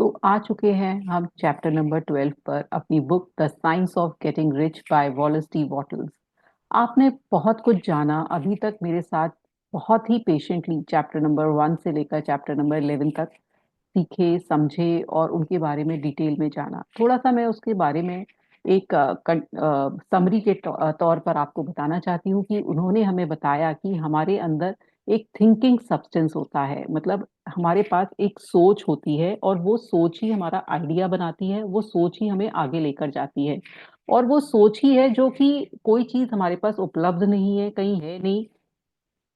तो आ चुके हैं हम चैप्टर नंबर 12 पर अपनी book the science of getting rich by Wallace T Wattles. आपने बहुत कुछ जाना अभी तक मेरे साथ, बहुत ही पेशेंटली चैप्टर नंबर 1 से लेकर चैप्टर नंबर 11 तक सीखे, समझे और उनके बारे में डिटेल में जाना। थोड़ा सा मैं उसके बारे में एक समरी के तौर पर आपको बताना चाहती हूँ कि उन्होंने हमें बताया कि हमारे अंदर एक थिंकिंग सब्सटेंस होता है। मतलब हमारे पास एक सोच होती है और वो सोच ही हमारा आइडिया बनाती है, वो सोच ही हमें आगे लेकर जाती है। और वो सोच ही है जो कि कोई चीज हमारे पास उपलब्ध नहीं है, कहीं है नहीं,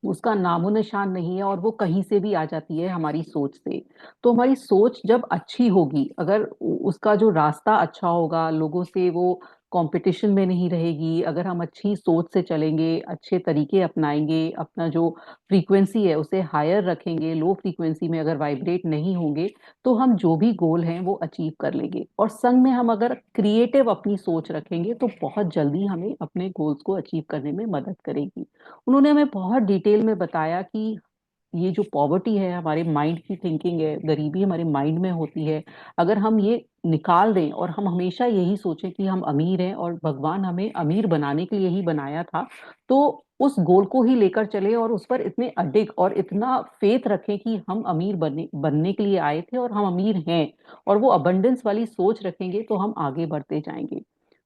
उसका नामो निशान नहीं है और वो कहीं से भी आ जाती है हमारी सोच से। तो हमारी सोच जब अच्छी होगी, अगर उसका जो रास्ता अच्छा होगा, लोगों से वो कंपटीशन में नहीं रहेगी, अगर हम अच्छी सोच से चलेंगे, अच्छे तरीके अपनाएंगे, अपना जो फ्रीक्वेंसी है उसे हायर रखेंगे, लो फ्रीक्वेंसी में अगर वाइब्रेट नहीं होंगे, तो हम जो भी गोल हैं वो अचीव कर लेंगे। और संग में हम अगर क्रिएटिव अपनी सोच रखेंगे तो बहुत जल्दी हमें अपने गोल्स को अचीव करने में मदद करेगी। उन्होंने हमें बहुत डिटेल में बताया कि ये जो पॉवर्टी है, हमारे माइंड की थिंकिंग है, गरीबी हमारे माइंड में होती है। अगर हम ये निकाल दें और हम हमेशा यही सोचें कि हम अमीर हैं और भगवान हमें अमीर बनाने के लिए ही बनाया था, तो उस गोल को ही लेकर चले और उस पर इतने अडिग और इतना फेथ रखें कि हम अमीर बनने के लिए आए थे और हम अमीर हैं, और वो अबंडेंस वाली सोच रखेंगे तो हम आगे बढ़ते जाएंगे।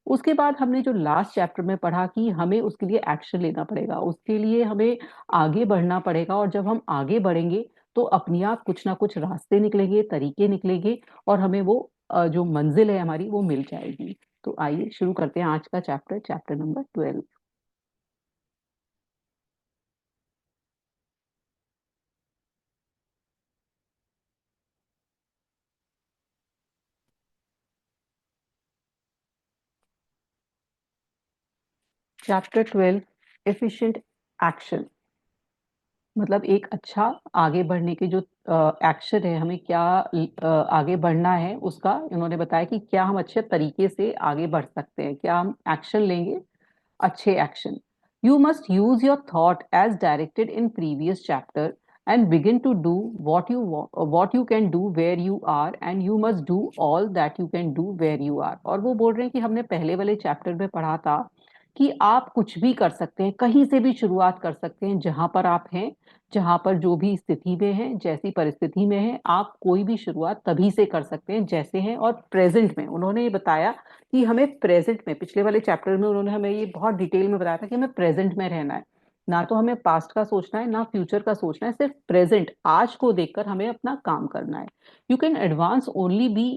उसके बाद हमने जो लास्ट चैप्टर में पढ़ा कि हमें उसके लिए एक्शन लेना पड़ेगा, उसके लिए हमें आगे बढ़ना पड़ेगा। और जब हम आगे बढ़ेंगे तो अपने आप कुछ ना कुछ रास्ते निकलेंगे, तरीके निकलेंगे और हमें वो जो मंजिल है हमारी वो मिल जाएगी। तो आइए शुरू करते हैं आज का chapter, chapter number 12। Chapter 12, efficient action. मतलब एक अच्छा आगे बढ़ने के जो एक्शन है, हमें क्या आगे बढ़ना है उसका इन्होंने बताया कि क्या हम अच्छे तरीके से आगे बढ़ सकते हैं, क्या हम एक्शन लेंगे, अच्छे action. You must use your thought as directed in previous chapter and begin to do what you can do where you are and you must do all that you can do where you are. और वो बोल रहे हैं कि हमने पहले वाले chapter में पढ़ा था कि आप कुछ भी कर सकते हैं, कहीं से भी शुरुआत कर सकते हैं, जहां पर आप हैं, जहां पर जो भी स्थिति में है, जैसी परिस्थिति में है, आप कोई भी शुरुआत तभी से कर सकते हैं जैसे हैं। और प्रेजेंट में उन्होंने ये बताया कि हमें प्रेजेंट में, पिछले वाले चैप्टर में उन्होंने हमें ये बहुत डिटेल में बताया था कि हमें प्रेजेंट में रहना है। ना तो हमें पास्ट का सोचना है, ना फ्यूचर का सोचना है, सिर्फ प्रेजेंट आज को देखकर हमें अपना काम करना है। You can advance only be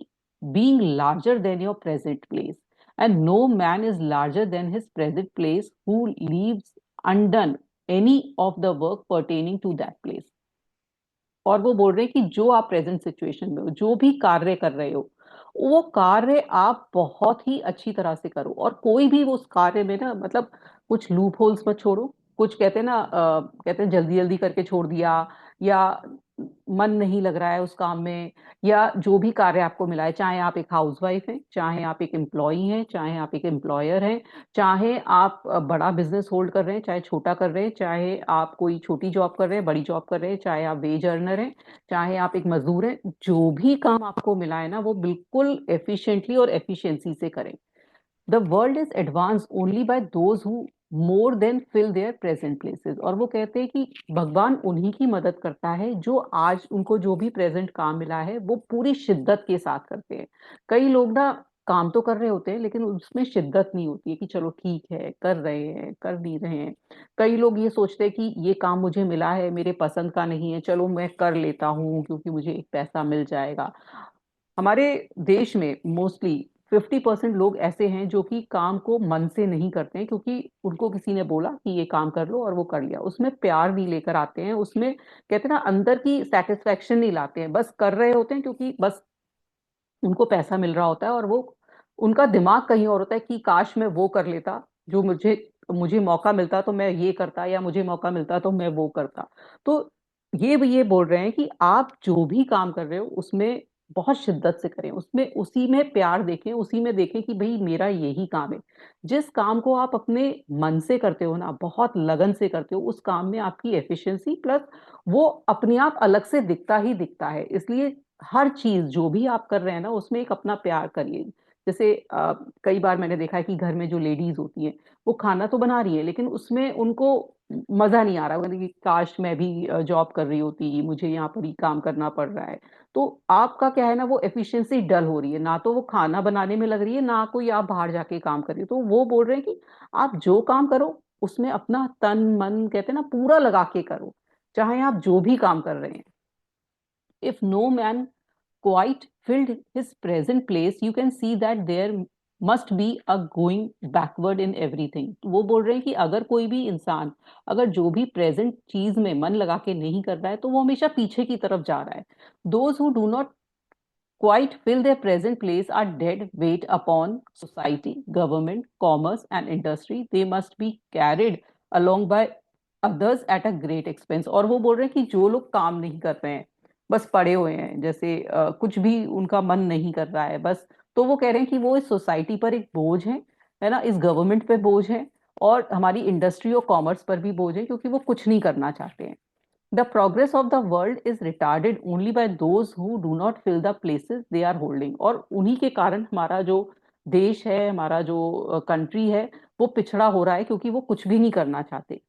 being larger than your present place, and no man is larger than his present place who leaves undone any of the work pertaining to that place. और वो बोल रहे हैं कि जो आप present situation में हो, जो भी कार्य कर रहे हो, वो कार्य आप बहुत ही अच्छी तरह से करो। और कोई भी वो उस कार्य में ना, मतलब कुछ लूप होल्स मत छोड़ो। कुछ कहते हैं ना, कहते हैं जल्दी जल्दी करके छोड़ दिया, या मन नहीं लग रहा है उस काम में, या जो भी कार्य आपको मिला है, चाहे आप एक हाउसवाइफ हैं, चाहे आप एक एम्प्लॉई हैं, चाहे आप एक एम्प्लॉयर हैं, चाहे आप बड़ा बिजनेस होल्ड कर रहे हैं, चाहे छोटा कर रहे हैं, चाहे आप कोई छोटी जॉब कर रहे हैं, बड़ी जॉब कर रहे हैं, चाहे आप वेज अर्नर हैं, चाहे आप एक मजदूर हैं, जो भी काम आपको मिला है ना, वो बिल्कुल एफिशिएंटली और एफिशिएंसी से करें। The world is advance only by those who more than fill their present places. और वो कहते हैं कि भगवान उन्हीं की मदद करता है जो आज उनको जो भी प्रेजेंट काम मिला है वो पूरी शिद्दत के साथ करते हैं। कई लोग ना काम तो कर रहे होते हैं लेकिन उसमें शिद्दत नहीं होती है कि चलो ठीक है, कर रहे हैं, कर नहीं रहे हैं। कई लोग ये सोचते हैं कि ये काम मुझे मिला है, मेरे पसंद का नहीं है, चलो मैं कर लेता हूँ क्योंकि मुझे एक पैसा मिल जाएगा। हमारे देश में मोस्टली 50% लोग ऐसे हैं जो कि काम को मन से नहीं करते हैं, क्योंकि उनको किसी ने बोला कि ये काम कर लो और वो कर लिया। उसमें प्यार नहीं लेकर आते हैं, उसमें कहते हैं ना अंदर की सेटिस्फेक्शन नहीं लाते हैं, बस कर रहे होते हैं क्योंकि बस उनको पैसा मिल रहा होता है। और वो उनका दिमाग कहीं और होता है कि काश मैं वो कर लेता, जो मुझे मुझे मौका मिलता तो मैं ये करता, या मुझे मौका मिलता तो मैं वो करता। तो ये भी ये बोल रहे हैं कि आप जो भी काम कर रहे हो उसमें बहुत शिद्दत से करें, उसमें उसी में प्यार देखें, उसी में देखें कि भाई मेरा यही काम है। जिस काम को आप अपने मन से करते हो ना, बहुत लगन से करते हो, उस काम में आपकी एफिशिएंसी प्लस वो अपने आप अलग से दिखता ही दिखता है। इसलिए हर चीज जो भी आप कर रहे हैं ना उसमें एक अपना प्यार करिए। जैसे कई बार मैंने देखा है कि घर में जो लेडीज होती हैं वो खाना तो बना रही है लेकिन उसमें उनको मजा नहीं आ रहा, मतलब कि काश मैं भी जॉब कर रही होती, मुझे यहाँ पर ही काम करना पड़ रहा है। तो आपका क्या है ना, वो एफिशिएंसी डल हो रही है, ना तो वो खाना बनाने में लग रही है ना कोई आप बाहर जाके काम कर रही हो। तो वो बोल रहे हैं कि आप जो काम करो उसमें अपना तन मन कहते हैं ना पूरा लगा के करो, चाहे आप जो भी काम कर रहे हैं। If no man quite filled his present place, you can see that there must be a going backward in everything. तो वो बोल रहे हैं कि अगर कोई भी इंसान अगर जो भी प्रेजेंट चीज में मन लगा के नहीं कर रहा है तो वो हमेशा पीछे की तरफ जा रहा है। Those who do not quite fill their present place are dead weight upon society, government, commerce, and industry. They must be carried along by others at a great expense. और वो बोल रहे हैं कि जो लोग काम नहीं कर रहे हैं, बस पड़े हुए हैं, जैसे कुछ भी उनका मन नहीं कर रहा है बस, तो वो कह रहे हैं कि वो इस सोसाइटी पर एक बोझ है ना, इस गवर्नमेंट पे बोझ है और हमारी इंडस्ट्री और कॉमर्स पर भी बोझ है क्योंकि वो कुछ नहीं करना चाहते हैं। The progress of the world is retarded only by those who do not fill the places they are holding। और उन्हीं के कारण हमारा जो देश है, हमारा जो कंट्री है, वो पिछड़ा हो रहा है क्योंकि वो कुछ भी नहीं करना चाहते।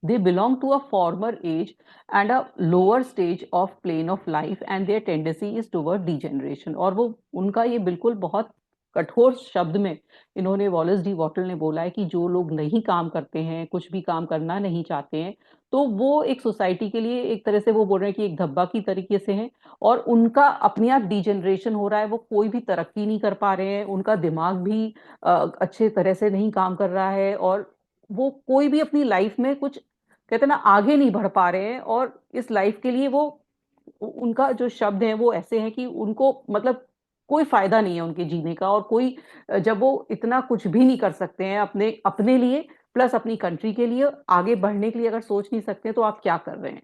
They belong to a former age and a lower stage of plane of life and their tendency is toward degeneration। और वो उनका ये बिल्कुल बहुत कठोर शब्द में इन्होंने वॉलेस डी वॉटल ने बोला है कि जो लोग नहीं काम करते हैं, कुछ भी काम करना नहीं चाहते हैं, तो वो एक सोसाइटी के लिए एक तरह से वो बोल रहे हैं कि एक धब्बा की तरीके से हैं और उनका अपने आप डिजेनरेशन हो रहा है। वो कोई भी तरक्की नहीं कर पा रहे हैं, उनका दिमाग भी अच्छे तरह से नहीं काम कर रहा है और वो कोई भी अपनी लाइफ में कुछ कहते हैं ना आगे नहीं बढ़ पा रहे हैं। और इस लाइफ के लिए वो उनका जो शब्द है वो ऐसे है कि उनको मतलब कोई फायदा नहीं है उनके जीने का। और कोई जब वो इतना कुछ भी नहीं कर सकते हैं अपने अपने लिए प्लस अपनी कंट्री के लिए आगे बढ़ने के लिए अगर सोच नहीं सकते तो आप क्या कर रहे हैं।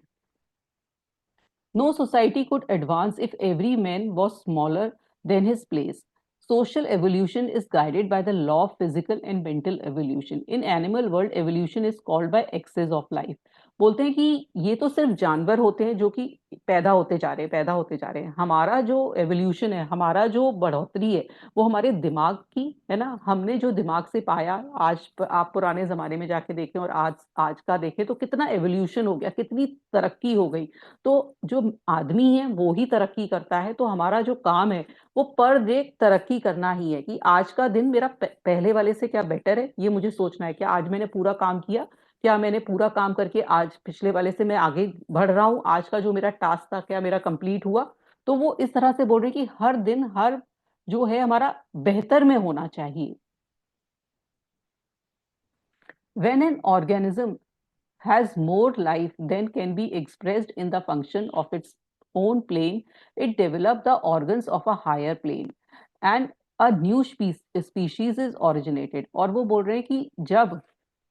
No society could advance if every man was smaller than his place. Social evolution is guided by the law of physical and mental evolution. In animal world, evolution is called by excess of life। बोलते हैं कि ये तो सिर्फ जानवर होते हैं जो कि पैदा होते जा रहे हैं, पैदा होते जा रहे हैं। हमारा जो एवोल्यूशन है, हमारा जो बढ़ोतरी है, वो हमारे दिमाग की है ना। हमने जो दिमाग से पाया, आज आप पुराने जमाने में जाके देखें और आज आज का देखें तो कितना एवोल्यूशन हो गया, कितनी तरक्की हो गई। तो जो आदमी है वो ही तरक्की करता है, तो हमारा जो काम है वो पर डे तरक्की करना ही है कि आज का दिन मेरा पहले वाले से क्या बेटर है, ये मुझे सोचना है। क्या आज मैंने पूरा काम किया, क्या मैंने पूरा काम करके आज पिछले वाले से मैं आगे बढ़ रहा हूँ, आज का जो मेरा टास्क था क्या मेरा कंप्लीट हुआ। तो वो इस तरह से बोल रहे हैं कि हर दिन हर जो है हमारा बेहतर में होना चाहिए। When an organism has more life than can be expressed in the function of its own plane, it develops the organs of a higher plane and a new species is originated। और वो बोल रहे हैं कि जब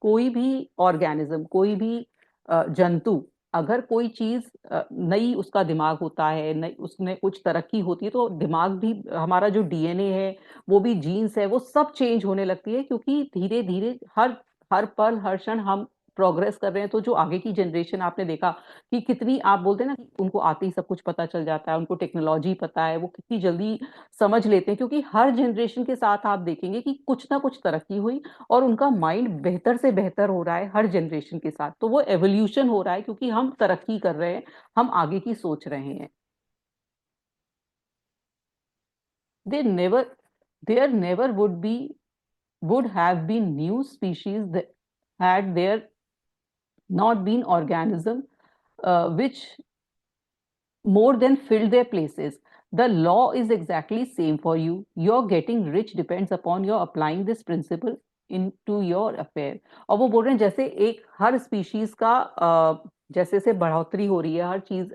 कोई भी organism, कोई भी जंतु, अगर कोई चीज नई उसका दिमाग होता है, नई उसमें कुछ तरक्की होती है, तो दिमाग भी हमारा जो डीएनए है, वो भी जीन्स है, वो सब चेंज होने लगती है क्योंकि धीरे धीरे हर हर पल हर क्षण हम प्रोग्रेस कर रहे हैं। तो जो आगे की जनरेशन आपने देखा कि कितनी, आप बोलते हैं ना कि उनको आते ही सब कुछ पता चल जाता है, उनको टेक्नोलॉजी पता है, वो कितनी जल्दी समझ लेते हैं क्योंकि हर जनरेशन के साथ आप देखेंगे कि कुछ ना कुछ तरक्की हुई और उनका माइंड बेहतर से बेहतर हो रहा है हर जनरेशन के साथ। तो वो एवोल्यूशन हो रहा है क्योंकि हम तरक्की कर रहे हैं, हम आगे की सोच रहे हैं। They never there never would have been new species that had there not been organism which more than filled their places। The law is exactly same for you, your getting rich depends upon your applying this principle into your affair। और वो बोल रहे हैं जैसे एक हर species का जैसे से बढ़ोतरी हो रही है,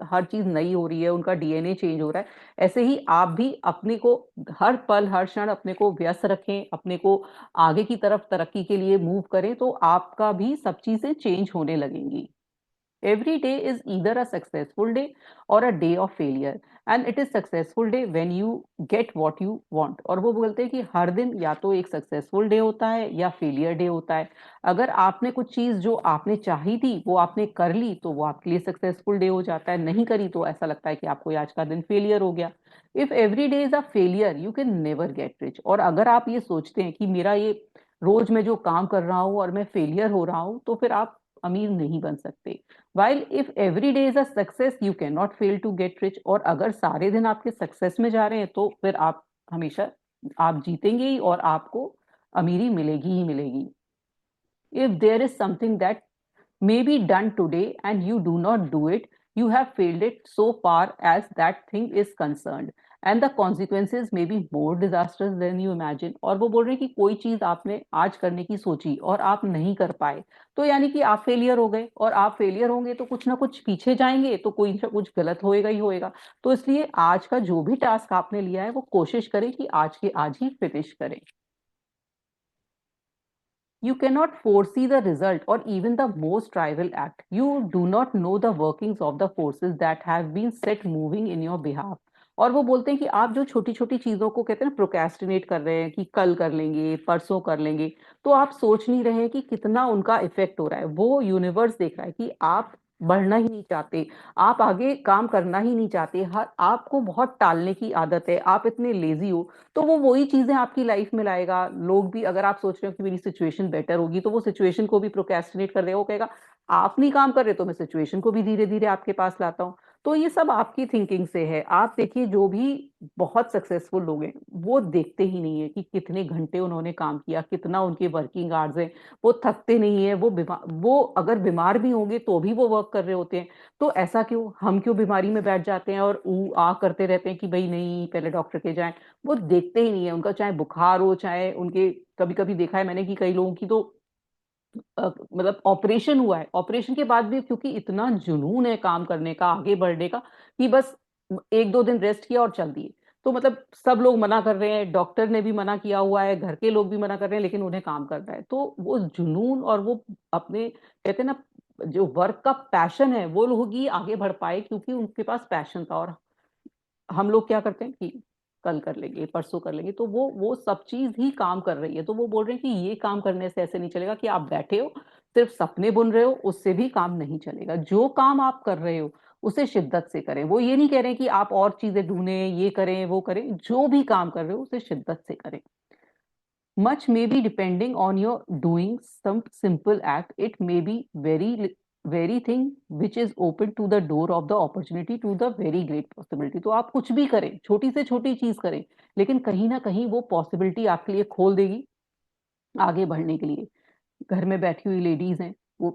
हर चीज नई हो रही है, उनका डीएनए चेंज हो रहा है, ऐसे ही आप भी अपने को हर पल हर क्षण अपने को व्यस्त रखें, अपने को आगे की तरफ तरक्की के लिए मूव करें, तो आपका भी सब चीजें चेंज होने लगेंगी। Every day is either a successful day or a day of failure, and it is successful day when you get what you want. और वो बोलते हैं कि हर दिन या तो एक सक्सेसफुल डे होता है या फेलियर डे होता है। अगर आपने कुछ चीज जो आपने चाही थी वो आपने कर ली तो वो आपके लिए सक्सेसफुल डे हो जाता है, नहीं करी तो ऐसा लगता है कि आपको आज का दिन फेलियर हो गया। If every day is a failure you can never get rich. और अगर आप ये सोचते हैं कि मेरा ये रोज मैं जो काम कर रहा हूँ और मैं फेलियर हो रहा हूँ, तो फिर आप अमीर नहीं बन सकते। While if every day is a success you can not fail to get rich. और अगर सारे दिन आपके सक्सेस में जा रहे हैं तो फिर आप हमेशा आप जीतेंगे ही और आपको अमीरी मिलेगी ही मिलेगी। If there is something that may be done today and you do not do it, you have failed it so far as that thing is concerned, and the consequences may be more disastrous than you imagine। और वो बोल रहे हैं कि कोई चीज आपने आज करने की सोची और आप नहीं कर पाए तो यानी कि आप फेलियर हो गए, और आप फेलियर होंगे तो कुछ ना कुछ पीछे जाएंगे तो कोई ना कुछ गलत होएगा ही होएगा। तो इसलिए आज का जो भी टास्क आपने लिया है वो कोशिश करें कि आज के आज ही फिनिश करें। You cannot foresee the result or even the most trivial act. You do not know the workings of the forces that have been set moving in your behalf। और वो बोलते हैं कि आप जो छोटी छोटी चीजों को कहते हैं ना प्रोक्रेस्टिनेट कर रहे हैं कि कल कर लेंगे परसों कर लेंगे, तो आप सोच नहीं रहे हैं कि कितना उनका इफेक्ट हो रहा है। वो यूनिवर्स देख रहा है कि आप बढ़ना ही नहीं चाहते, आप आगे काम करना ही नहीं चाहते, हर आपको बहुत टालने की आदत है, आप इतने लेजी हो। तो वो वही चीजें आपकी लाइफ में लाएगा। लोग भी अगर आप सोच रहे हो कि मेरी सिचुएशन बेटर होगी तो वो सिचुएशन को भी प्रोक्रेस्टिनेट कर देगा। वो कहेगा आप नहीं काम कर रहे तो मैं सिचुएशन को भी धीरे धीरे आपके पास लाता हूँ। तो ये सब आपकी थिंकिंग से है। आप देखिए जो भी बहुत सक्सेसफुल लोग हैं वो देखते ही नहीं है कि कितने घंटे उन्होंने काम किया, कितना उनके वर्किंग आवर्स है। वो थकते नहीं है, वो अगर बीमार भी होंगे तो भी वो वर्क कर रहे होते हैं। तो ऐसा क्यों, हम क्यों बीमारी में बैठ जाते हैं और ऊ आ करते रहते हैं कि भाई नहीं पहले डॉक्टर के जाएं। वो देखते ही नहीं है, उनका चाहे बुखार हो चाहे उनके, कभी कभी देखा है मैंने कि कई लोगों की तो मतलब ऑपरेशन हुआ है, ऑपरेशन के बाद भी क्योंकि इतना जुनून है काम करने का आगे बढ़ने का कि बस एक दो दिन रेस्ट किया और चल दिए। तो मतलब सब लोग मना कर रहे हैं, डॉक्टर ने भी मना किया हुआ है, घर के लोग भी मना कर रहे हैं, लेकिन उन्हें काम करना है। तो वो जुनून और वो अपने कहते हैं ना जो वर्क का पैशन है वो लोग ही आगे बढ़ पाए क्योंकि उनके पास पैशन था। और हम लोग क्या करते हैं कि कल कर लेंगे परसों कर लेंगे, तो वो सब चीज ही काम कर रही है। तो वो बोल रहे हैं कि ये काम करने से ऐसे नहीं चलेगा कि आप बैठे हो सिर्फ सपने बुन रहे हो, उससे भी काम नहीं चलेगा। जो काम आप कर रहे हो उसे शिद्दत से करें। वो ये नहीं कह रहे कि आप और चीजें ढूंढें, ये करें वो करें, जो भी काम कर रहे हो उसे शिद्दत से करें। Much may be depending on your doing some simple act. It may be very thing which is open to the door of the opportunity to the very great possibility। तो आप कुछ भी करें, छोटी से छोटी चीज करें, लेकिन कहीं ना कहीं वो पॉसिबिलिटी आपके लिए खोल देगी आगे बढ़ने के लिए। घर में बैठी हुई लेडीज हैं, वो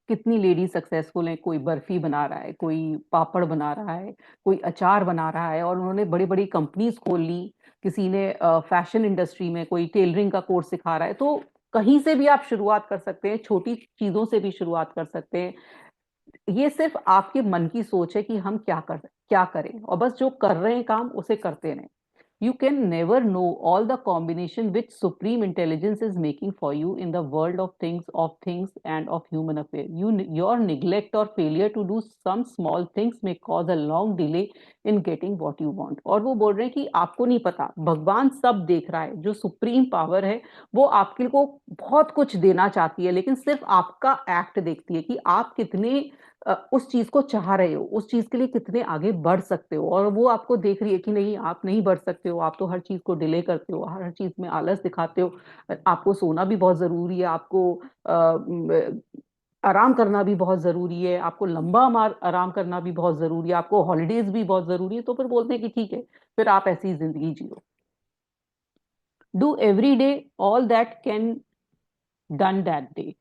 कितनी लेडीज सक्सेसफुल हैं। कोई बर्फी बना रहा है, कोई पापड़ बना रहा है, कोई अचार बना रहा है, और उन्होंने बड़ी बड़ी कंपनीज खोल ली। किसी ने फैशन इंडस्ट्री में, कोई टेलरिंग का कोर्स सिखा रहा है। तो कहीं से भी आप शुरुआत कर सकते हैं, छोटी चीजों से भी शुरुआत कर सकते हैं। ये सिर्फ आपके मन की सोच है कि हम क्या करें, और बस जो कर रहे हैं काम उसे करते रहें। You can never know all the combination which supreme intelligence is making for you in the world of things and of human affair। Your neglect or failure to do some small things may cause a long delay in getting what you want। और वो बोल रहे हैं कि आपको नहीं पता, भगवान सब देख रहा है। जो सुप्रीम पावर है वो आपके को बहुत कुछ देना चाहती है, लेकिन सिर्फ आपका एक्ट देखती है कि आप कितने उस चीज को चाह रहे हो, उस चीज के लिए कितने आगे बढ़ सकते हो। और वो आपको देख रही है कि नहीं आप नहीं बढ़ सकते हो, आप तो हर चीज को डिले करते हो, हर चीज में आलस दिखाते हो। आपको सोना भी बहुत जरूरी है, आपको आराम करना भी बहुत जरूरी है, आपको लंबा आराम करना भी बहुत जरूरी है, आपको हॉलीडेज भी बहुत जरूरी है। तो फिर बोलते हैं कि ठीक है, फिर आप ऐसी जिंदगी जियो। Do every day all that can done that day.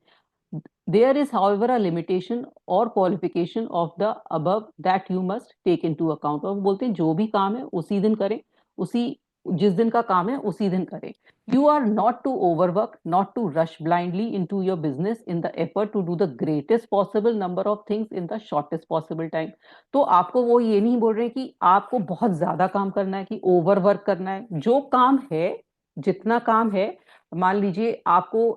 There is, however, a limitation or qualification of the above that you must take into account। और बोलते हैं जो भी काम है उसी दिन करें, उसी जिस दिन का काम है उसी दिन करें। You are not to overwork, not to rush blindly into your business in the effort to do the greatest possible number of things in the shortest possible time। तो आपको वो ये नहीं बोल रहे कि आपको बहुत ज्यादा काम करना है, कि ओवर वर्क करना है। जो काम है, जितना काम है, मान लीजिए आपको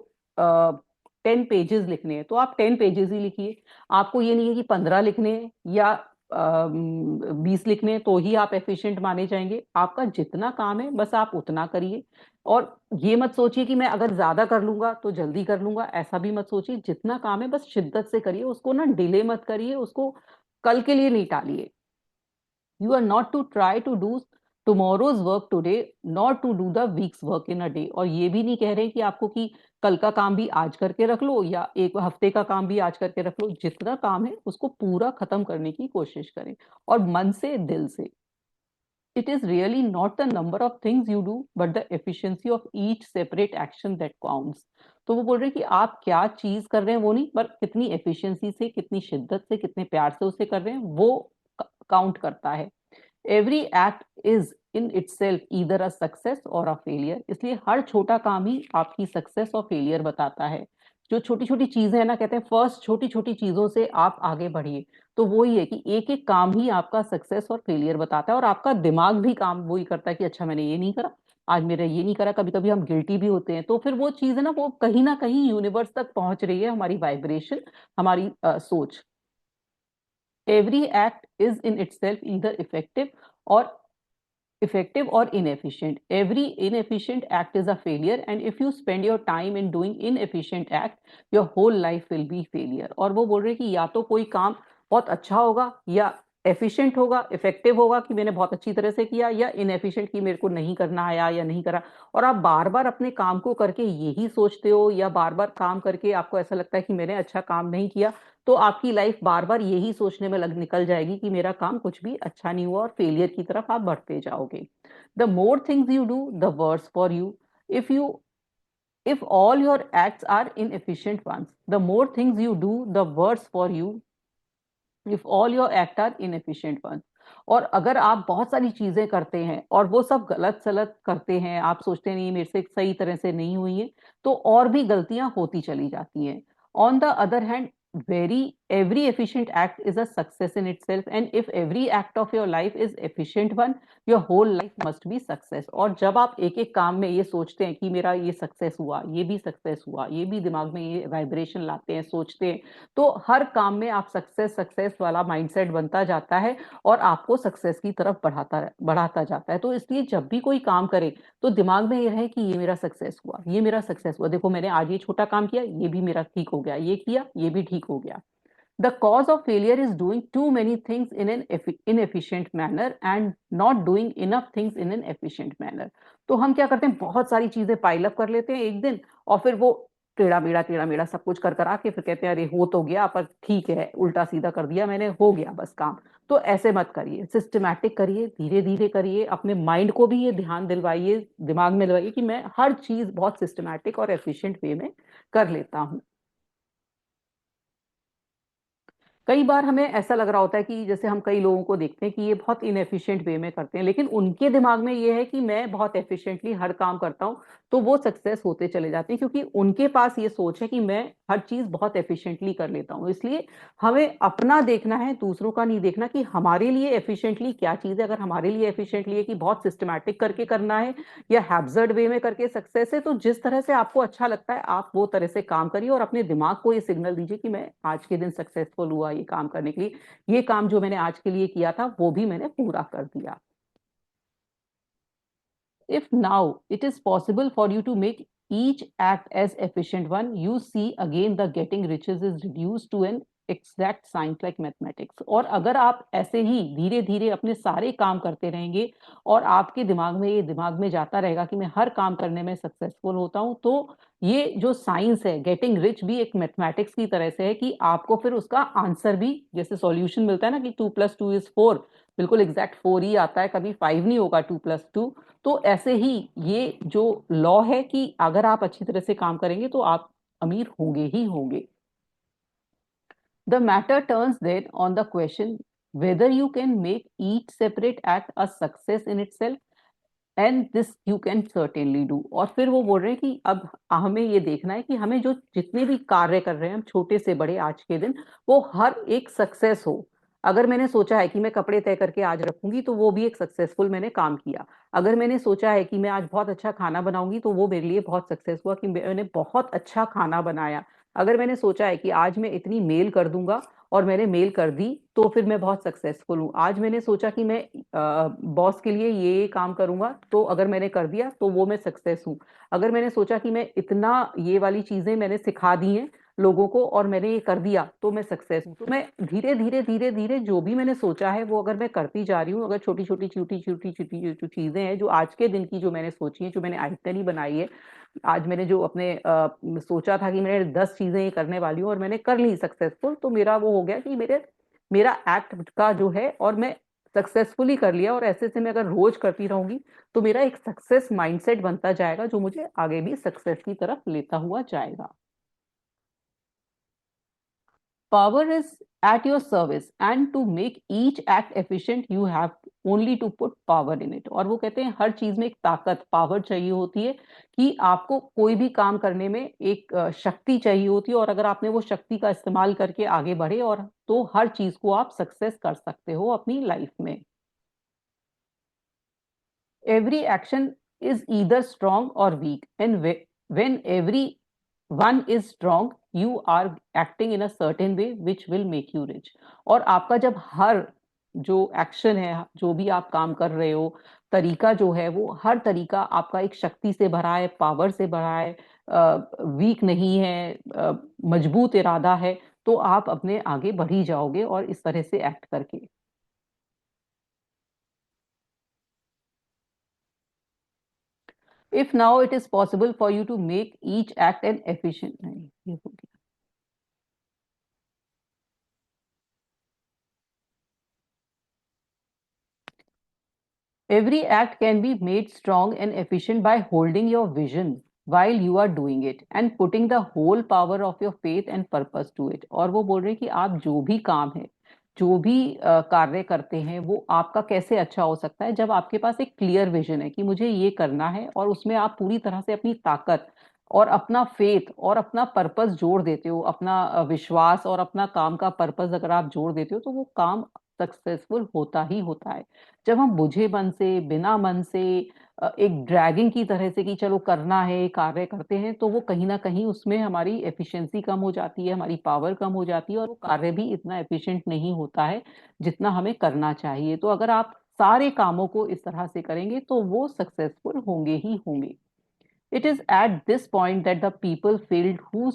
10 पेजेस लिखने हैं तो आप 10 पेजेस ही लिखिए। आपको ये नहीं है कि 15 लिखने हैं या 20 लिखने हैं तो ही आप एफिशिएंट माने जाएंगे। आपका जितना काम है बस आप उतना करिए। और ये मत सोचिए कि मैं अगर ज्यादा कर लूंगा तो जल्दी कर लूंगा, ऐसा भी मत सोचिए। जितना काम है बस शिद्दत से करिए, उसको ना डिले मत करिए, उसको कल के लिए नहीं टालिए। You are not to try to do tomorrow's work today, nor to do the week's work in a day। और ये भी नहीं कह रहे कि आपको कि कल का काम भी आज करके रख लो या एक हफ्ते का काम भी आज करके रख लो। जितना काम है उसको पूरा खत्म करने की कोशिश करें, और मन से, दिल से। It is really not the number of things you do, but the efficiency of each separate action that counts। तो वो बोल रहे हैं कि आप क्या चीज कर रहे हैं वो नहीं, पर कितनी एफिशिएंसी से, कितनी शिद्दत से, कितने प्यार से उसे कर रहे हैं वो काउंट करता है। Every act is in itself either a success और अ फेलियर। इसलिए हर छोटा काम ही आपकी सक्सेस और फेलियर बताता है। जो छोटी छोटी चीजें हैं ना, कहते हैं फर्स्ट छोटी छोटी चीजों से आप आगे बढ़िए। तो वही है कि एक एक काम ही आपका सक्सेस और फेलियर बताता है। और आपका दिमाग भी काम वही करता है कि अच्छा मैंने ये नहीं करा, आज मेरा ये नहीं करा। कभी कभी हम गिल्टी भी होते हैं, तो फिर वो चीज है ना, वो कहीं ना कहीं यूनिवर्स तक पहुंच रही है, हमारी वाइब्रेशन, हमारी सोच। Every act is in itself either effective or inefficient। Every inefficient act is a failure, and if you spend your time in doing inefficient act, your whole life will be failure। और वो बोल रहे हैं कि या तो कोई काम बहुत अच्छा होगा, या एफिशिएंट होगा, इफेक्टिव होगा कि मैंने बहुत अच्छी तरह से किया, या इनएफिशिएंट कि मेरे को नहीं करना आया या नहीं करा। और आप बार बार अपने काम को करके यही सोचते हो, या बार बार काम करके आपको ऐसा लगता है कि मैंने अच्छा काम नहीं किया, तो आपकी लाइफ बार बार यही सोचने में निकल जाएगी कि मेरा काम कुछ भी अच्छा नहीं हुआ, और फेलियर की तरफ आप बढ़ते जाओगे। The more things you do the worse for you. If you if all your acts are inefficient ones, the more things you do the worse for you। If all your act are inefficient one. और अगर आप बहुत सारी चीजें करते हैं और वो सब गलत सलत करते हैं, आप सोचते नहीं मेरे से सही तरह से नहीं हुई है, तो और भी गलतियां होती चली जाती हैं। On the other hand, very every efficient act is a success in itself, and if every act of your life is efficient one, your whole life must be success। और जब आप एक एक काम में ये सोचते हैं कि मेरा ये सक्सेस हुआ, ये भी सक्सेस हुआ, ये भी दिमाग में ये वाइब्रेशन लाते हैं, सोचते हैं, तो हर काम में आप सक्सेस सक्सेस वाला माइंडसेट बनता जाता है, और आपको सक्सेस की तरफ बढ़ाता बढ़ाता जाता है। तो इसलिए जब भी कोई काम करे तो दिमाग में ये रहे कि ये मेरा सक्सेस हुआ, ये मेरा सक्सेस हुआ, देखो मैंने आज ये छोटा काम किया, ये भी मेरा ठीक हो गया, ये किया ये भी ठीक हो गया। The cause of failure is doing too many things in an inefficient manner and not doing enough things in an efficient manner। तो हम क्या करते हैं, बहुत सारी चीजें पाइल अप कर लेते हैं एक दिन, और फिर वो टेढ़ा मेढ़ा सब कुछ कर आके फिर कहते हैं अरे हो तो गया, पर ठीक है उल्टा सीधा कर दिया मैंने, हो गया बस काम। तो ऐसे मत करिए, सिस्टमैटिक करिए, धीरे धीरे करिए। अपने माइंड को भी ये ध्यान दिलवाइए, दिमाग में दिलवाइए कि मैं हर चीज बहुत सिस्टमैटिक और एफिशिएंट वे में कर लेता हूँ। कई बार हमें ऐसा लग रहा होता है कि जैसे हम कई लोगों को देखते हैं कि ये बहुत इनएफिशिएंट वे में करते हैं, लेकिन उनके दिमाग में ये है कि मैं बहुत एफिशिएंटली हर काम करता हूँ, तो वो सक्सेस होते चले जाते हैं, क्योंकि उनके पास ये सोच है कि मैं हर चीज बहुत एफिशिएंटली कर लेता हूँ। इसलिए हमें अपना देखना है, दूसरों का नहीं देखना कि हमारे लिए एफिशिएंटली क्या चीज है। अगर हमारे लिए एफिशिएंटली है कि बहुत सिस्टमैटिक करके करना है, या हैब्जर्ड वे में करके सक्सेस है, तो जिस तरह से आपको अच्छा लगता है आप वो तरह से काम करिए, और अपने दिमाग को ये सिग्नल दीजिए कि मैं आज के दिन सक्सेसफुल हुआ ये काम करने के लिए, ये काम जो मैंने आज के लिए किया था वो भी मैंने पूरा कर दिया। If now it is possible for you to make each act as efficient one, you see again the getting riches is reduced to an exact science like mathematics। और अगर आप ऐसे ही धीरे धीरे अपने सारे काम करते रहेंगे, और आपके दिमाग में ये दिमाग में जाता रहेगा कि मैं हर काम करने में सक्सेसफुल होता हूँ, तो ये जो साइंस है, गेटिंग रिच भी एक मैथमेटिक्स की तरह से है कि आपको फिर उसका आंसर भी, जैसे सॉल्यूशन मिलता है ना कि 2+2 is 4, बिल्कुल एग्जैक्ट 4 ही आता है, कभी 5 नहीं होगा 2+2। तो ऐसे ही ये जो लॉ है कि अगर आप अच्छी तरह से काम करेंगे तो आप अमीर होंगे ही होंगे। The matter turns then on the question whether you can make each separate act a success in itself, and this you can certainly do. और फिर वो बोल रहे हैं कि अब हमें ये देखना है कि हमें जो जितने भी कार्य कर रहे हैं हम, छोटे से बड़े, आज के दिन वो हर एक सक्सेस हो। अगर मैंने सोचा है कि मैं कपड़े तय करके आज रखूंगी, तो वो भी एक सक्सेसफुल मैंने काम किया। अगर मैंने सोचा है कि मैं आज बहुत अच्छा खाना बनाऊंगी, तो वो मेरे लिए बहुत सक्सेस हुआ कि मैंने बहुत अच्छा खाना बनाया। अगर मैंने सोचा है कि आज मैं इतनी मेल कर दूंगा और मैंने मेल कर दी तो फिर मैं बहुत सक्सेसफुल हूँ। आज मैंने सोचा कि मैं बॉस के लिए ये काम करूंगा, तो अगर मैंने कर दिया तो वो मैं सक्सेस हूँ। अगर मैंने सोचा कि मैं इतना ये वाली चीजें मैंने सिखा दी हैं लोगों को और मैंने ये कर दिया तो मैं सक्सेस हूँ। तो मैं धीरे धीरे धीरे धीरे जो भी मैंने सोचा है वो अगर मैं करती जा रही हूँ, अगर छोटी छोटी छोटी छोटी छोटी जो चीजें हैं जो आज के दिन की जो मैंने सोची है, जो मैंने आइटनरी बनाई है, आज मैंने जो अपने सोचा था कि मैंने 10 चीजें ये करने वाली हूँ और मैंने कर ली सक्सेसफुल, तो मेरा वो हो गया कि मेरा एक्ट का जो है और मैं सक्सेसफुली कर लिया। और ऐसे से मैं अगर रोज करती रहूंगी तो मेरा एक सक्सेस माइंडसेट बनता जाएगा जो मुझे आगे भी सक्सेस की तरफ लेता हुआ जाएगा। Power is at your service and to make each act efficient you have only to put power in it। और वो कहते हैं हर चीज में एक ताकत, पावर चाहिए होती है कि आपको कोई भी काम करने में एक शक्ति चाहिए होती है, और अगर आपने वो शक्ति का इस्तेमाल करके आगे बढ़े और तो हर चीज को आप सक्सेस कर सकते हो अपनी लाइफ में। Every action is either strong or weak, and when every one is strong you are acting in a certain way which will make you rich। और आपका जब हर जो एक्शन है, जो भी आप काम कर रहे हो, तरीका जो है वो हर तरीका आपका एक शक्ति से भरा है, पावर से भरा है, वीक नहीं है, मजबूत इरादा है, तो आप अपने आगे बढ़ ही जाओगे और इस तरह से एक्ट करके। If now it is possible for you to make each act an efficient, नहीं ये हो गया। Every act can be made strong and efficient by holding your vision while you are doing it and putting the whole power of your faith and purpose to it। और वो बोल रहे हैं कि आप जो भी काम है, जो भी कार्य करते हैं, वो आपका कैसे अच्छा हो सकता है जब आपके पास एक क्लियर विजन है कि मुझे ये करना है, और उसमें आप पूरी तरह से अपनी ताकत और अपना फेथ और अपना पर्पस जोड़ देते हो, अपना विश्वास और अपना काम का पर्पस अगर आप जोड़ देते हो तो वो काम सक्सेसफुल होता ही होता है। जब हम बुझे मन से, बिना मन से, एक ड्रैगिंग की तरह से कि चलो करना है, कार्य करते हैं, तो वो कहीं ना कहीं उसमें हमारी एफिशिएंसी कम हो जाती है, हमारी पावर कम हो जाती है और वो कार्य भी इतना एफिशिएंट नहीं होता है जितना हमें करना चाहिए। तो अगर आप सारे कामों को इस तरह से करेंगे तो वो सक्सेसफुल होंगे ही होंगे। It is at this point that the people failed who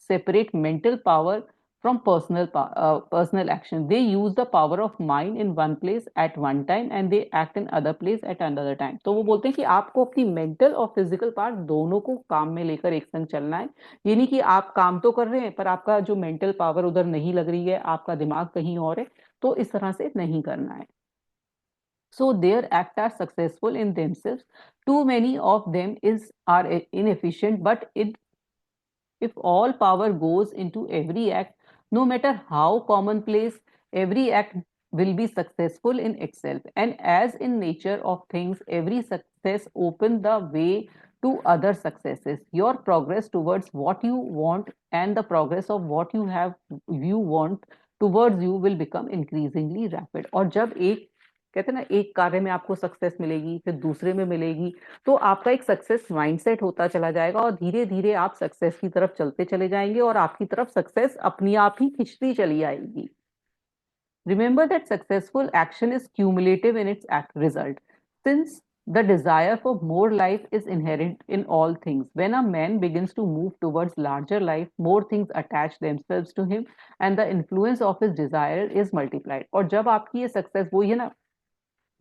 separate mental power from personal action। They use the power of mind in one place at one time and they act in other place at another time। तो वो बोलते हैं कि आपको अपनी mental और physical part दोनों को काम में लेकर एक संग चलना है। ये नहीं कि आप काम तो कर रहे हैं पर आपका जो मेंटल पावर उधर नहीं लग रही है, आपका दिमाग कहीं और है, तो इस तरह से नहीं करना है। So their acts are successful in themselves. Too many of them are inefficient, but if all power goes into every act, no matter how commonplace, every act will be successful in itself. And as in nature of things, every success opens the way to other successes। Your progress towards what you want and the progress of what you want towards you will become increasingly rapid। और जब एक कहते हैं ना, एक कार्य में आपको सक्सेस मिलेगी, फिर दूसरे में मिलेगी, तो आपका एक सक्सेस माइंडसेट होता चला जाएगा और धीरे धीरे आप सक्सेस की तरफ चलते चले जाएंगे और आपकी तरफ सक्सेस अपनी आप ही खिंचती चली आएगी। Remember that successful action is cumulative in its result, since the desire for more life is inherent in all things। When a man begins to move towards larger life, more things attach themselves to him and the influence of his desire is multiplied। और जब आपकी ये success, वो ये ना,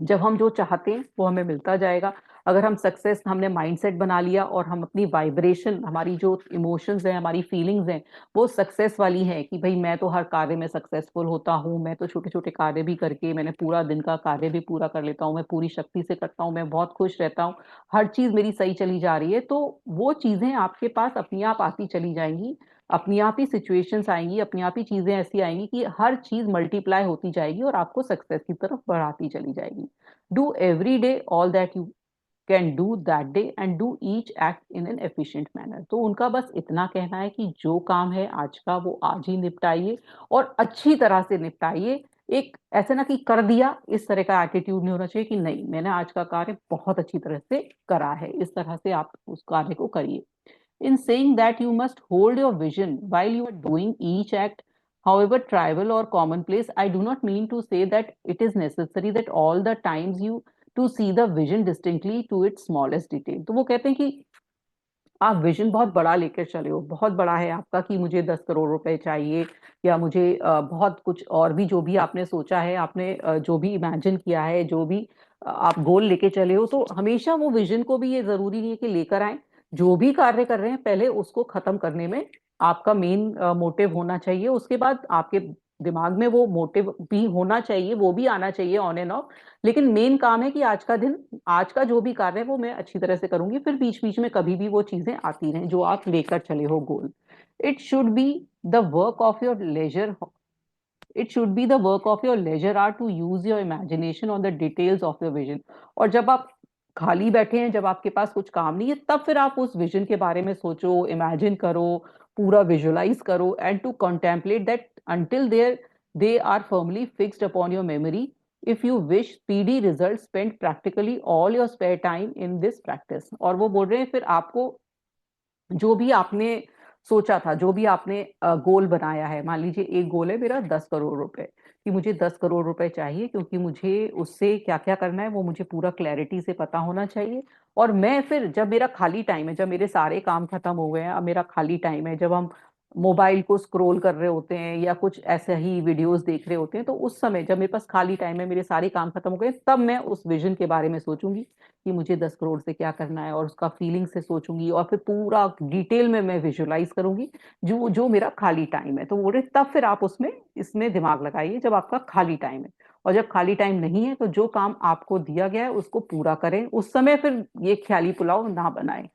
जब हम जो चाहते हैं वो हमें मिलता जाएगा। अगर हम सक्सेस हमने माइंडसेट बना लिया और हम अपनी वाइब्रेशन, हमारी जो इमोशंस हैं, हमारी फीलिंग्स हैं, वो सक्सेस वाली है कि भाई मैं तो हर कार्य में सक्सेसफुल होता हूँ, मैं तो छोटे छोटे कार्य भी करके मैंने पूरा दिन का कार्य भी पूरा कर लेता हूँ, मैं पूरी शक्ति से करता हूँ, मैं बहुत खुश रहता हूँ, हर चीज मेरी सही चली जा रही है, तो वो चीजें आपके पास अपनी आप आती चली जाएंगी। अपनी आप ही सिचुएशंस आएंगी, अपनी आप ही चीजें ऐसी आएंगी कि हर चीज मल्टीप्लाई होती जाएगी और आपको सक्सेस की तरफ बढ़ाती चली जाएगी। Do every day all that you can do that day and do each act in an efficient manner। तो उनका बस इतना कहना है कि जो काम है आज का वो आज ही निपटाइए और अच्छी तरह से निपटाइए। एक ऐसे ना कि कर दिया, इस तरह का एटीट्यूड नहीं होना चाहिए कि नहीं मैंने आज का कार्य बहुत अच्छी तरह से करा है, इस तरह से आप उस कार्य को करिए। In saying that, you must hold your vision while you are doing each act, however trivial or commonplace. I do not mean to say that it is necessary that all the times you to see the vision distinctly to its smallest detail. तो वो कहते हैं कि आप vision बहुत बड़ा लेकर चले हो, बहुत बड़ा है आपका कि मुझे 10 करोड़ रुपए चाहिए, या मुझे बहुत कुछ और भी जो भी आपने सोचा है, आपने जो भी इमेजिन किया है, जो भी आप गोल लेके चले हो, तो हमेशा वो विजन को भी ये जरूरी नहीं है कि लेकर आए। जो भी कार्य कर रहे हैं पहले उसको खत्म करने में आपका मेन मोटिव होना चाहिए। उसके बाद आपके दिमाग में वो मोटिव भी होना चाहिए, वो भी आना चाहिए ऑन एंड ऑफ। लेकिन मेन काम है कि आज का दिन, आज का जो भी कार्य है वो मैं अच्छी तरह से करूंगी, फिर बीच बीच में कभी भी वो चीजें आती रहें जो आप लेकर चले हो goal. It should be the work of your leisure it should be the work of your leisure or to use your imagination on the details of your vision. और जब आप खाली बैठे हैं, जब आपके पास कुछ काम नहीं है, तब फिर आप उस विजन के बारे में सोचो, इमेजिन करो, पूरा विजुअलाइज करो, and to contemplate that until they are firmly fixed upon your memory. If you wish speedy results, spend practically all your spare time in this practice. और वो बोल रहे हैं फिर आपको जो भी आपने सोचा था, जो भी आपने गोल बनाया है, मान लीजिए एक गोल है मेरा 10 करोड़ रुपए, कि मुझे 10 करोड़ रुपए चाहिए, क्योंकि मुझे उससे क्या क्या करना है वो मुझे पूरा क्लैरिटी से पता होना चाहिए। और मैं फिर जब मेरा खाली टाइम है, जब मेरे सारे काम खत्म हो गए हैं, अब मेरा खाली टाइम है, जब हम मोबाइल को स्क्रॉल कर रहे होते हैं या कुछ ऐसे ही वीडियोस देख रहे होते हैं, तो उस समय जब मेरे पास खाली टाइम है, मेरे सारे काम खत्म हो गए, तब मैं उस विजन के बारे में सोचूंगी कि मुझे 10 करोड़ से क्या करना है, और उसका फीलिंग से सोचूंगी, और फिर पूरा डिटेल में मैं विजुलाइज करूंगी जो जो मेरा खाली टाइम है। तो बोल रहे तब फिर आप उसमें इसमें दिमाग लगाइए जब आपका खाली टाइम है। और जब खाली टाइम नहीं है तो जो काम आपको दिया गया है उसको पूरा करें, उस समय फिर ये ख्याली पुलाव ना बनाएं।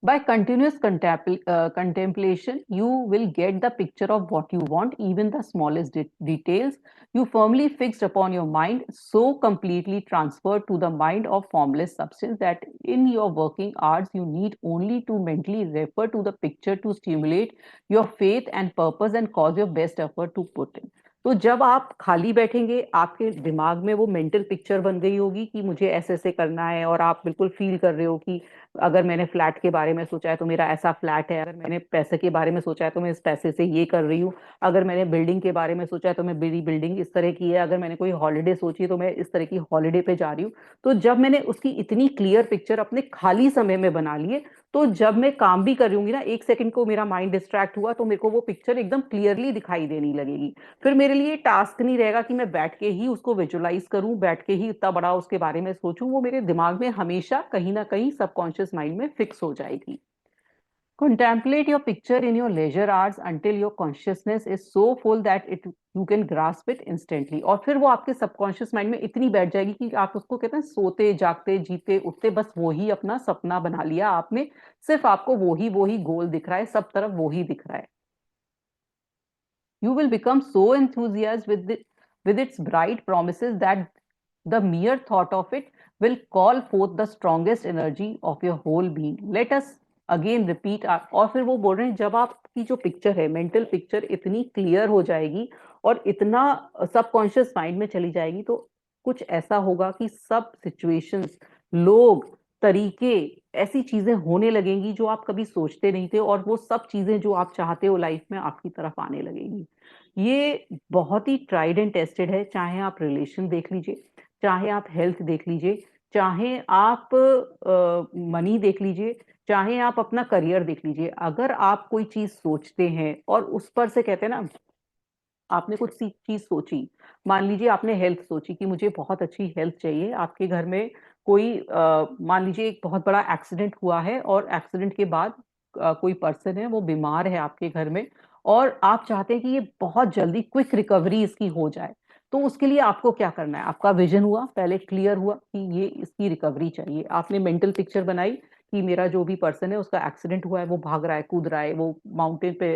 By continuous contemplation, you will get the picture of what you want, even the smallest details. You firmly fixed upon your mind, so completely transferred to the mind of formless substance that in your working hours, you need only to mentally refer to the picture to stimulate your faith and purpose and cause your best effort to put in. तो जब आप खाली बैठेंगे, आपके दिमाग में वो mental picture बन गई होगी कि मुझे ऐसे ऐसे करना है, और आप बिल्कुल फील कर रहे हो कि अगर मैंने फ्लैट के बारे में सोचा है तो मेरा ऐसा फ्लैट है, अगर मैंने पैसे के बारे में सोचा है तो मैं इस पैसे से ये कर रही हूँ, अगर मैंने बिल्डिंग के बारे में सोचा है तो मैं मेरी बिल्डिंग इस तरह की है, अगर मैंने कोई हॉलीडे सोची है तो मैं इस तरह की हॉलीडे पे जा रही हूँ। तो जब मैंने उसकी इतनी क्लियर पिक्चर अपने खाली समय में बना लिए, तो जब मैं काम भी कर रही हूँ ना, 1 सेकंड को मेरा माइंड डिस्ट्रैक्ट हुआ तो मेरे को वो पिक्चर एकदम क्लियरली दिखाई देने लगेगी। फिर मेरे लिए टास्क नहीं रहेगा कि मैं बैठ के ही उसको विजुलाइज करूं, बैठ के ही इतना बड़ा उसके बारे में सोचूं, वो मेरे दिमाग में हमेशा कहीं ना कहीं सबकॉन्शियस माइंड में फिक्स हो जाएगी। Contemplate your picture in your leisure hours until your consciousness is so full that it you can grasp it instantly. और फिर वो आपके सबकॉन्शियस माइंड में इतनी बैठ जाएगी कि आप उसको कहते हैं सोते जागते जीते उठते बस वो ही अपना सपना बना लिया आपने, सिर्फ आपको वो ही गोल दिख रहा है, सब तरफ वो ही दिख रहा है। You will become so enthusiastic with its bright promises that the mere thought of it will call forth the strongest energy of your whole being. Let us again repeat और फिर वो बोल रहे हैं जब आपकी जो पिक्चर है, मेंटल पिक्चर इतनी क्लियर हो जाएगी और इतना सबकॉन्शियस माइंड में चली जाएगी, तो कुछ ऐसा होगा कि सब सिचुएशंस, लोग, तरीके, ऐसी चीजें होने लगेंगी जो आप कभी सोचते नहीं थे, और वो सब चीजें जो आप चाहते हो लाइफ में आपकी तरफ आने लगेंगी। ये बहुत ही ट्राइड एंड टेस्टेड है, चाहे आप रिलेशन देख लीजिए, चाहे आप हेल्थ देख लीजिए, चाहे आप मनी देख लीजिए, चाहे आप अपना करियर देख लीजिए। अगर आप कोई चीज सोचते हैं और उस पर से कहते हैं ना, आपने कुछ सी चीज सोची, मान लीजिए आपने हेल्थ सोची कि मुझे बहुत अच्छी हेल्थ चाहिए, आपके घर में कोई मान लीजिए एक बहुत बड़ा एक्सीडेंट हुआ है, और एक्सीडेंट के बाद कोई पर्सन है वो बीमार है आपके घर में, और आप चाहते हैं कि ये बहुत जल्दी क्विक रिकवरी इसकी हो जाए। तो उसके लिए आपको क्या करना है, आपका विजन हुआ, पहले क्लियर हुआ कि ये इसकी रिकवरी चाहिए, आपने मेंटल पिक्चर बनाई कि मेरा जो भी पर्सन है उसका एक्सीडेंट हुआ है, वो भाग रहा है, कूद रहा है, वो माउंटेन पे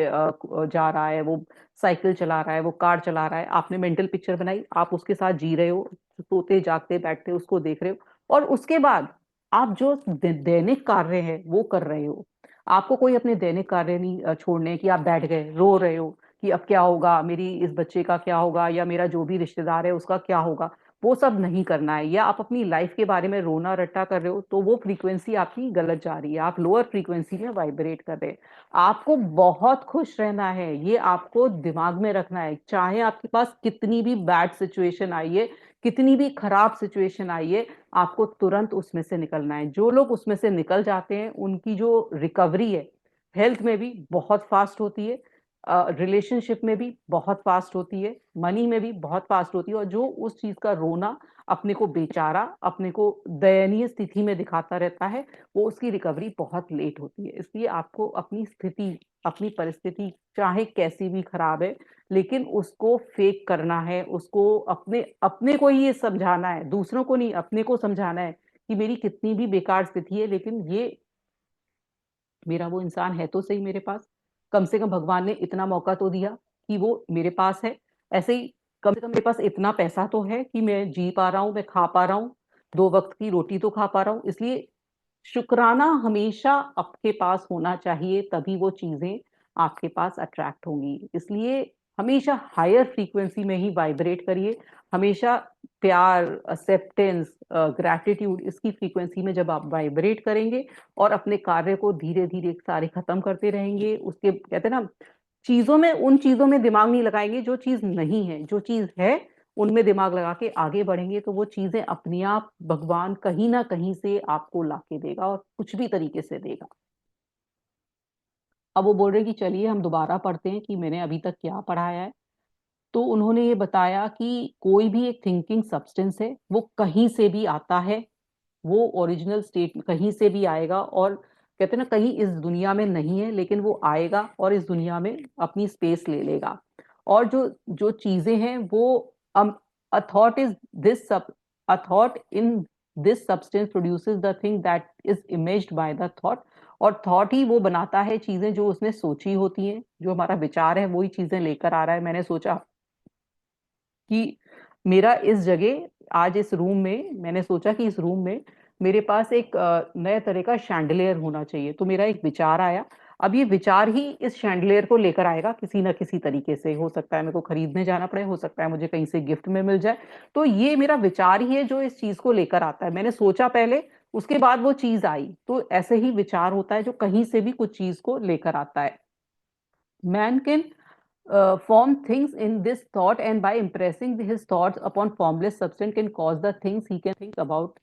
जा रहा है, वो साइकिल चला रहा है, वो कार चला रहा है, आपने मेंटल पिक्चर बनाई, आप उसके साथ जी रहे हो, सोते जागते बैठते उसको देख रहे हो, और उसके बाद आप जो दैनिक कार्य है वो कर रहे हो। आपको कोई अपने दैनिक कार्य नहीं छोड़ने कि आप बैठ गए रो रहे हो कि अब क्या होगा, मेरी इस बच्चे का क्या होगा, या मेरा जो भी रिश्तेदार है उसका क्या होगा। वो सब नहीं करना है। या आप अपनी लाइफ के बारे में रोना रट्टा कर रहे हो तो वो फ्रीक्वेंसी आपकी गलत जा रही है, आप लोअर फ्रीक्वेंसी में वाइब्रेट कर रहे हैं। आपको बहुत खुश रहना है, ये आपको दिमाग में रखना है। चाहे आपके पास कितनी भी बैड सिचुएशन आई है, कितनी भी खराब सिचुएशन आई है, आपको तुरंत उसमें से निकलना है। जो लोग उसमें से निकल जाते हैं उनकी जो रिकवरी है हेल्थ में भी बहुत फास्ट होती है, रिलेशनशिप में भी बहुत फास्ट होती है, मनी में भी बहुत फास्ट होती है। और जो उस चीज का रोना, अपने को बेचारा, अपने को दयनीय स्थिति में दिखाता रहता है, वो उसकी रिकवरी बहुत लेट होती है। इसलिए आपको अपनी स्थिति, अपनी परिस्थिति चाहे कैसी भी खराब है, लेकिन उसको फेक करना है, उसको अपने अपने को ही ये समझाना है, दूसरों को नहीं, अपने को समझाना है कि मेरी कितनी भी बेकार स्थिति है, लेकिन ये मेरा वो इंसान है तो सही मेरे पास। कम से कम भगवान ने इतना मौका तो दिया कि वो मेरे पास है। ऐसे ही कम से कम मेरे पास इतना पैसा तो है कि मैं जी पा रहा हूँ, मैं खा पा रहा हूँ, 2 वक्त की रोटी तो खा पा रहा हूँ। इसलिए शुक्राना हमेशा आपके पास होना चाहिए, तभी वो चीजें आपके पास अट्रैक्ट होंगी। इसलिए हमेशा हायर फ्रीक्वेंसी में ही वाइब्रेट करिए। हमेशा प्यार, एक्सेप्टेंस, ग्रैटिट्यूड, इसकी फ्रीक्वेंसी में जब आप वाइब्रेट करेंगे और अपने कार्य को धीरे धीरे सारे खत्म करते रहेंगे, उसके कहते हैं ना, चीजों में, उन चीजों में दिमाग नहीं लगाएंगे जो चीज नहीं है, जो चीज है उनमें दिमाग लगा के आगे बढ़ेंगे, तो वो चीजें अपने आप भगवान कहीं ना कहीं से आपको लाके देगा, और कुछ भी तरीके से देगा। अब वो बोल रहे कि चलिए हम दोबारा पढ़ते हैं कि मैंने अभी तक क्या पढ़ाया है। तो उन्होंने ये बताया कि कोई भी एक थिंकिंग सब्सटेंस है, वो कहीं से भी आता है, वो ओरिजिनल स्टेट कहीं से भी आएगा, और कहते हैं ना, कहीं इस दुनिया में नहीं है लेकिन वो आएगा और इस दुनिया में अपनी स्पेस ले लेगा। और जो जो चीजें हैं वो अ थॉट इज दिस सब a thought in this substance produces the thing that is imaged by the thought. और थॉट ही वो बनाता है चीजें जो उसने सोची होती हैं। जो हमारा विचार है वही चीजें लेकर आ रहा है। मैंने सोचा कि मेरा इस जगह, आज इस रूम में, मैंने सोचा कि इस रूम में मेरे पास एक नए तरह का शैंडलियर होना चाहिए। तो मेरा एक विचार आया। अब ये विचार ही इस शैंडलियर को लेकर आएगा किसी ना किसी तरीके से। हो सकता है मेरे को खरीदने जाना पड़े, हो सकता है मुझे कहीं से गिफ्ट में मिल जाए। तो ये मेरा विचार ही है जो इस चीज को लेकर आता है। मैंने सोचा पहले, उसके बाद वो चीज आई। तो ऐसे ही विचार होता है जो कहीं से भी कुछ चीज को लेकर आता है। Man can form things in this thought, and by impressing his thoughts upon formless substance can cause the things he can think about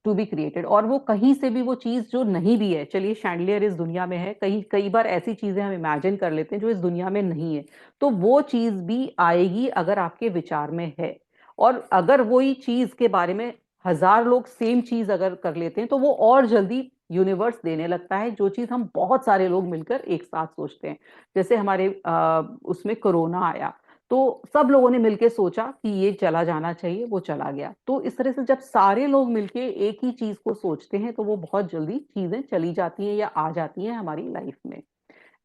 to be created. और वो कहीं से भी, वो चीज जो नहीं भी है, चलिए शैंडलियर इस दुनिया में है, कई कई बार ऐसी चीजें हम इमेजिन कर लेते हैं जो इस दुनिया में नहीं है, तो वो चीज भी आएगी अगर आपके विचार में है। और अगर वही चीज के बारे में 1000 लोग सेम चीज अगर कर लेते हैं तो वो और जल्दी यूनिवर्स देने लगता है, जो चीज हम बहुत सारे लोग मिलकर एक साथ सोचते हैं। जैसे हमारे उसमें कोरोना आया, तो सब लोगों ने मिलके सोचा कि ये चला जाना चाहिए, वो चला गया। तो इस तरह से जब सारे लोग मिलके एक ही चीज को सोचते हैं तो वो बहुत जल्दी चीजें चली जाती हैं या आ जाती हैं हमारी लाइफ में।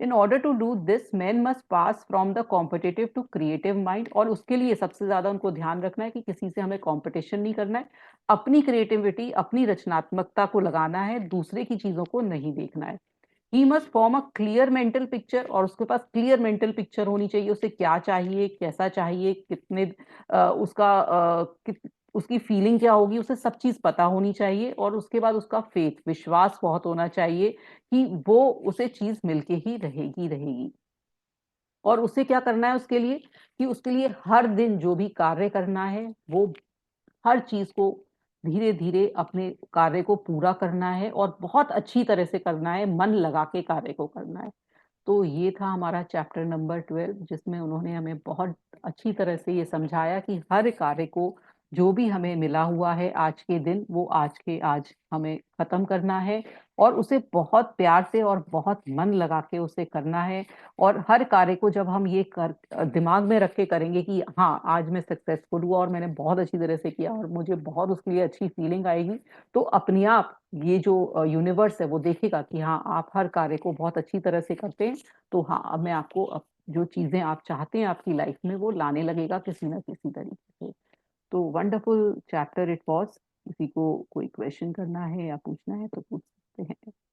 In order to do this, man must pass from the competitive to creative mind. और उसके लिए सबसे ज्यादा उनको ध्यान रखना है कि किसी से हमें कॉम्पिटिशन नहीं करना है, अपनी क्रिएटिविटी, अपनी रचनात्मकता को लगाना है, दूसरे की चीजों को नहीं देखना है। He must form a clear mental picture. और उसके पास क्लियर मेंटल पिक्चर होनी चाहिए, उसे क्या चाहिए, कैसा चाहिए, कितने उसका उसकी फीलिंग क्या होगी, उसे सब चीज पता होनी चाहिए। और उसके बाद उसका फेथ, विश्वास बहुत होना चाहिए कि वो उसे चीज मिलके ही रहेगी रहेगी। और उसे क्या करना है उसके लिए, कि उसके लिए हर दिन जो भी कार्य करना है, वो हर चीज को धीरे धीरे अपने कार्य को पूरा करना है, और बहुत अच्छी तरह से करना है, मन लगा के कार्य को करना है। तो ये था हमारा चैप्टर नंबर 12, जिसमें उन्होंने हमें बहुत अच्छी तरह से ये समझाया कि हर कार्य को, जो भी हमें मिला हुआ है आज के दिन, वो आज के आज हमें खत्म करना है, और उसे बहुत प्यार से और बहुत मन लगा के उसे करना है। और हर कार्य को जब हम ये कर दिमाग में रख के करेंगे कि हाँ आज मैं सक्सेसफुल हुआ और मैंने बहुत अच्छी तरह से किया और मुझे बहुत उसके लिए अच्छी फीलिंग आएगी, तो अपने आप ये जो यूनिवर्स है वो देखेगा कि हाँ आप हर कार्य को बहुत अच्छी तरह से करते हैं। तो हाँ, अब मैं आपको जो चीजें आप चाहते हैं आपकी लाइफ में वो लाने लगेगा किसी ना किसी तरीके से। तो वंडरफुल चैप्टर इट वॉज। किसी को कोई क्वेश्चन करना है या पूछना है तो पूछ सकते हैं।